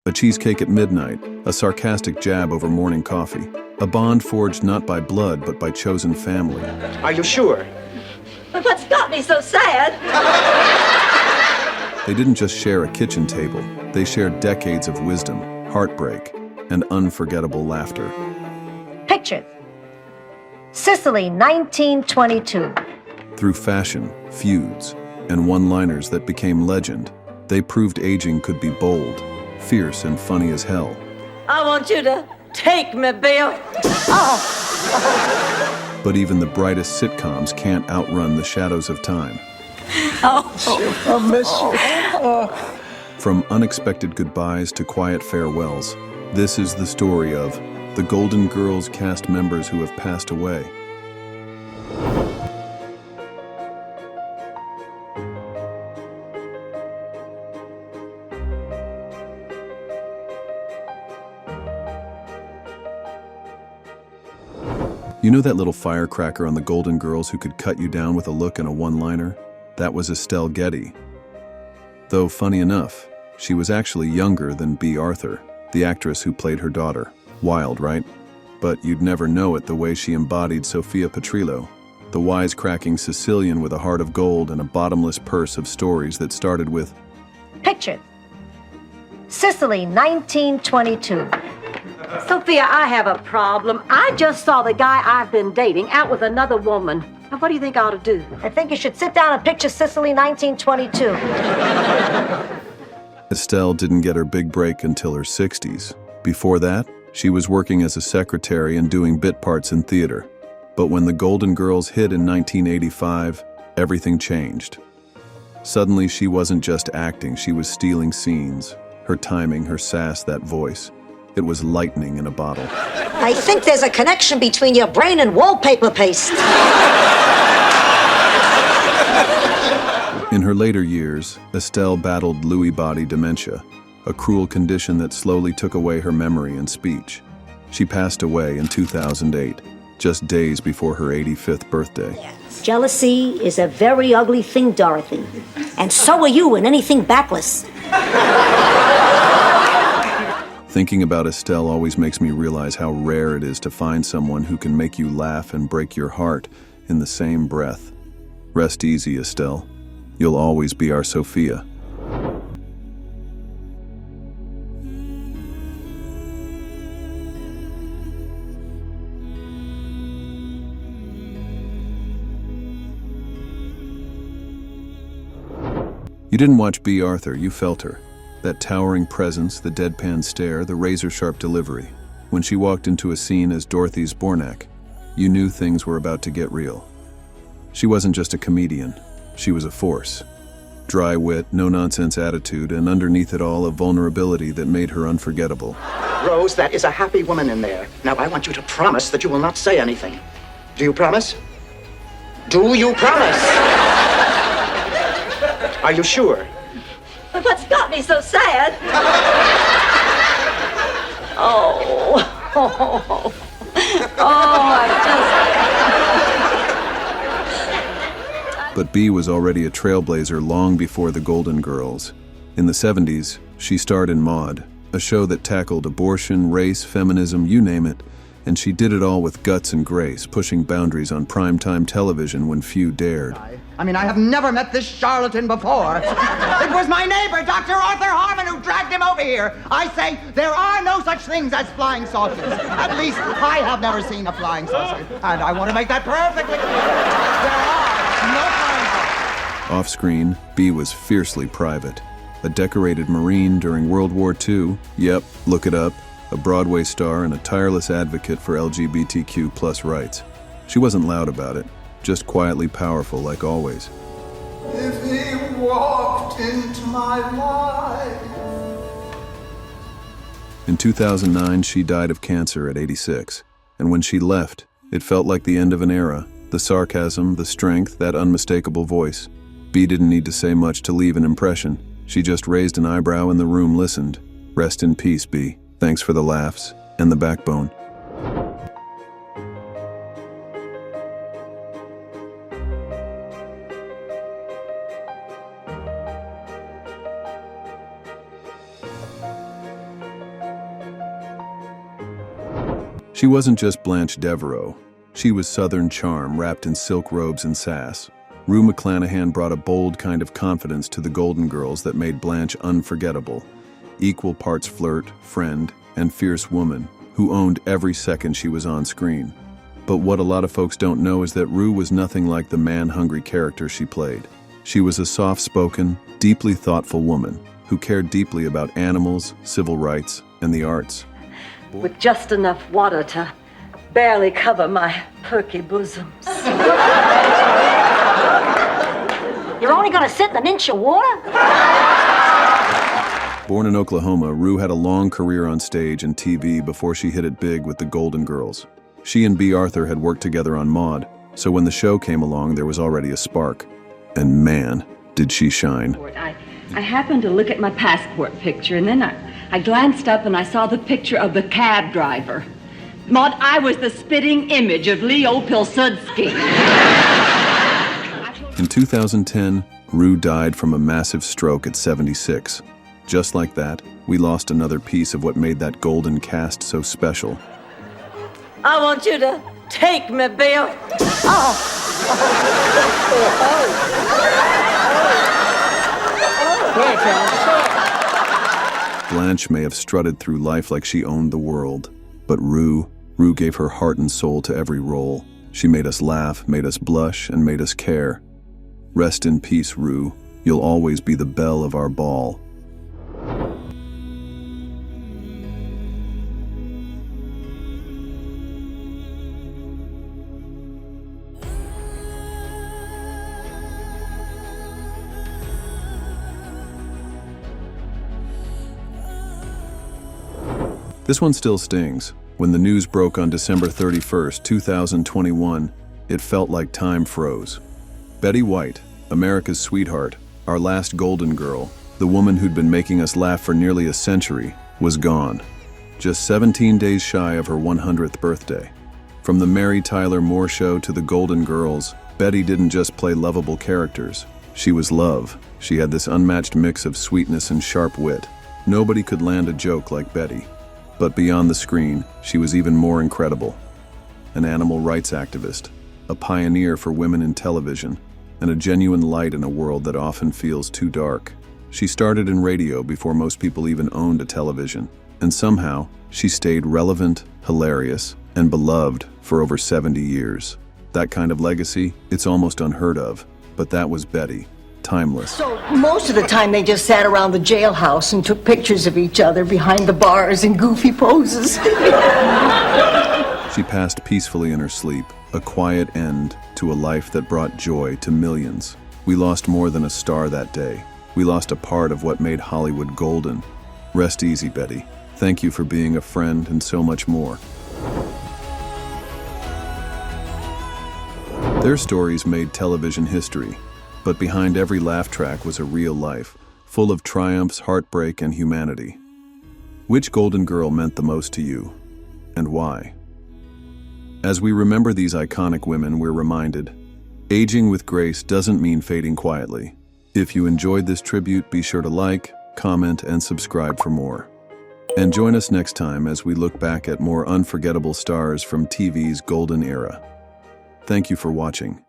A cheesecake at midnight, a sarcastic jab over morning coffee, a bond forged not by blood but by chosen family. Are you sure? But what's got me so sad? They didn't just share a kitchen table, they shared decades of wisdom, heartbreak, and unforgettable laughter. Picture Sicily, 1922. Through fashion, feuds, and one-liners that became legend, they proved aging could be bold, fierce, and funny as hell. I want you to take me, Bill. Oh. But even the brightest sitcoms can't outrun the shadows of time. Oh. I miss you. From unexpected goodbyes to quiet farewells, this is the story of the Golden Girls cast members who have passed away. You know that little firecracker on the Golden Girls who could cut you down with a look and a one-liner? That was Estelle Getty. Though, funny enough, she was actually younger than Bea Arthur, the actress who played her daughter. Wild, right? But you'd never know it the way she embodied Sophia Petrillo, the wisecracking Sicilian with a heart of gold and a bottomless purse of stories that started with Picture Sicily, 1922. Sophia, I have a problem. I just saw the guy I've been dating out with another woman. Now, what do you think I ought to do? I think you should sit down and picture Sicily, 1922. Estelle didn't get her big break until her 60s. Before that, she was working as a secretary and doing bit parts in theater. But when the Golden Girls hit in 1985, everything changed. Suddenly, she wasn't just acting, she was stealing scenes. Her timing, her sass, that voice. It was lightning in a bottle. I think there's a connection between your brain and wallpaper paste. In her later years, Estelle battled Lewy body dementia, a cruel condition that slowly took away her memory and speech. She passed away in 2008, just days before her 85th birthday. Jealousy is a very ugly thing, Dorothy. And so are you in anything backless. Thinking about Estelle always makes me realize how rare it is to find someone who can make you laugh and break your heart in the same breath. Rest easy, Estelle. You'll always be our Sophia. You didn't watch Bea Arthur, you felt her. That towering presence, the deadpan stare, the razor-sharp delivery. When she walked into a scene as Dorothy Zbornak, you knew things were about to get real. She wasn't just a comedian, she was a force. Dry wit, no-nonsense attitude, and underneath it all, a vulnerability that made her unforgettable. Rose, that is a happy woman in there. Now, I want you to promise that you will not say anything. Do you promise? Do you promise? Are you sure? But what's got me so sad? Oh. But Bea was already a trailblazer long before the Golden Girls. In the 70s, she starred in Maude, a show that tackled abortion, race, feminism, you name it, and she did it all with guts and grace, pushing boundaries on primetime television when few dared. I mean, I have never met this charlatan before. It was my neighbor, Dr. Arthur Harmon, who dragged him over here. I say there are no such things as flying saucers. At least I have never seen a flying saucer. And I want to make that perfectly clear. There are no flying saucers. Off-screen, Bea was fiercely private. A decorated Marine during World War II, yep, look it up, a Broadway star and a tireless advocate for LGBTQ+ rights. She wasn't loud about it, just quietly powerful like always. If he walked into my life. In 2009, she died of cancer at 86. And when she left, it felt like the end of an era. The sarcasm, the strength, that unmistakable voice. Bea didn't need to say much to leave an impression. She just raised an eyebrow and the room listened. Rest in peace, Bea. Thanks for the laughs and the backbone. She wasn't just Blanche Devereaux. She was Southern charm wrapped in silk robes and sass. Rue McClanahan brought a bold kind of confidence to the Golden Girls that made Blanche unforgettable. Equal parts flirt, friend, and fierce woman who owned every second she was on screen. But what a lot of folks don't know is that Rue was nothing like the man-hungry character she played. She was a soft-spoken, deeply thoughtful woman who cared deeply about animals, civil rights, and the arts. With just enough water to barely cover my perky bosoms. You're only gonna sit in an inch of water? Born in Oklahoma, Rue had a long career on stage and TV before she hit it big with the Golden Girls. She and B. Arthur had worked together on Maude, so when the show came along, there was already a spark. And man, did she shine. I happened to look at my passport picture, and then I glanced up and I saw the picture of the cab driver. Maud, I was the spitting image of Leo Pilsudski. In 2010, Rue died from a massive stroke at 76. Just like that, we lost another piece of what made that golden cast so special. I want you to take me, Bill. Blanche may have strutted through life like she owned the world, but Rue gave her heart and soul to every role. She made us laugh, made us blush, and made us care. Rest in peace, Rue. You'll always be the belle of our ball. This one still stings. When the news broke on December 31st, 2021, it felt like time froze. Betty White, America's sweetheart, our last Golden Girl, the woman who'd been making us laugh for nearly a century, was gone. Just 17 days shy of her 100th birthday. From the Mary Tyler Moore Show to the Golden Girls, Betty didn't just play lovable characters. She was love. She had this unmatched mix of sweetness and sharp wit. Nobody could land a joke like Betty. But beyond the screen, she was even more incredible. An animal rights activist, a pioneer for women in television, and a genuine light in a world that often feels too dark. She started in radio before most people even owned a television, and somehow she stayed relevant, hilarious, and beloved for over 70 years. That kind of legacy, it's almost unheard of, but that was Betty. Timeless. So most of the time they just sat around the jailhouse and took pictures of each other behind the bars in goofy poses. She passed peacefully in her sleep, a quiet end to a life that brought joy to millions. We lost more than a star that day. We lost a part of what made Hollywood golden. Rest easy, Betty. Thank you for being a friend and so much more. Their stories made television history. But behind every laugh track was a real life, full of triumphs, heartbreak, and humanity. Which Golden Girl meant the most to you, and why? As we remember these iconic women, we're reminded, aging with grace doesn't mean fading quietly. If you enjoyed this tribute, be sure to like, comment, and subscribe for more. And join us next time as we look back at more unforgettable stars from TV's golden era. Thank you for watching.